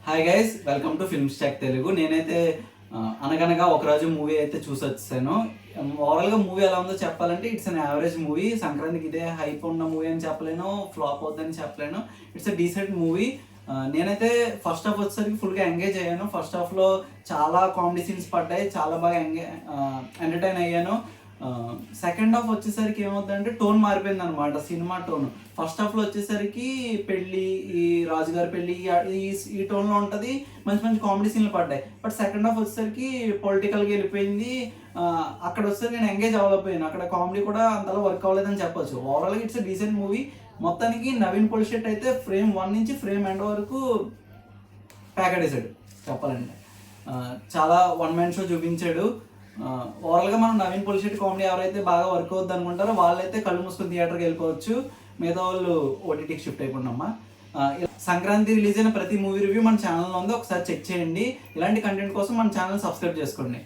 Hi guys, welcome to film stock Telugu. నేనైతే అనగనగా ఒకరోజు మూవీ అయితే చూసి వచ్చాను. ఓవరాల్గా మూవీ ఎలా ఉందో చెప్పాలంటే ఇట్స్ అన్ యావరేజ్ మూవీ. సంక్రాంతికి ఇదే హైప్ ఉన్న మూవీ అని చెప్పలేను, ఫ్లాప్ అవుతుందని చెప్పలేను. It's a decent movie. నేనైతే ఫస్ట్ హాఫ్ వచ్చేసరికి ఫుల్గా ఎంగేజ్ అయ్యాను. ఫస్ట్ హాఫ్లో చాలా కామెడీ సీన్స్ పడ్డాయి, చాలా బాగా ఎంటర్టైన్ అయ్యాను. సెకండ్ హాఫ్ వచ్చేసరికి ఏమవుతుందంటే టోన్ మారిపోయింది అనమాట, సినిమా టోన్. ఫస్ట్ హాఫ్లో వచ్చేసరికి పెళ్ళి, ఈ రాజుగారి పెళ్ళి ఈ టోన్లో ఉంటుంది, మంచి మంచి కామెడీ సీన్లు పడ్డాయి. బట్ సెకండ్ హాఫ్ వచ్చేసరికి పొలిటికల్గా వెళ్ళిపోయింది. అక్కడ వచ్చేసరికి నేను ఎంగేజ్ అవ్వలేకపోయాను. అక్కడ కామెడీ కూడా అంతలా వర్క్ అవ్వలేదని చెప్పొచ్చు. ఓవరాల్గా ఇట్స్ డీసెంట్ మూవీ. మొత్తానికి నవీన్ పొలిషెట్ అయితే ఫ్రేమ్ 1 నుంచి ఫ్రేమ్ ఎండ్ వరకు ప్యాకెడేసాడు చెప్పాలంటే. చాలా వన్ మ్యాన్ షో చూపించాడు. ఓవరాల్గా మనం నవీన్ పొలిషెట్టి కామెడీ ఎవరైతే బాగా వర్క్ అవుద్ది అనుకుంటారో వాళ్ళైతే కళ్ళు మూసుకుని థియేటర్కి వెళ్ళిపోవచ్చు. మిగతా వాళ్ళు ఓటీటీకి షిఫ్ట్ అయిపోయినమ్మా. సంక్రాంతి రిలీజ్ అయిన ప్రతి మూవీ రివ్యూ మన ఛానల్లో ఉంది, ఒకసారి చెక్ చేయండి. ఇలాంటి కంటెంట్ కోసం మన ఛానల్ సబ్స్క్రైబ్ చేసుకోండి.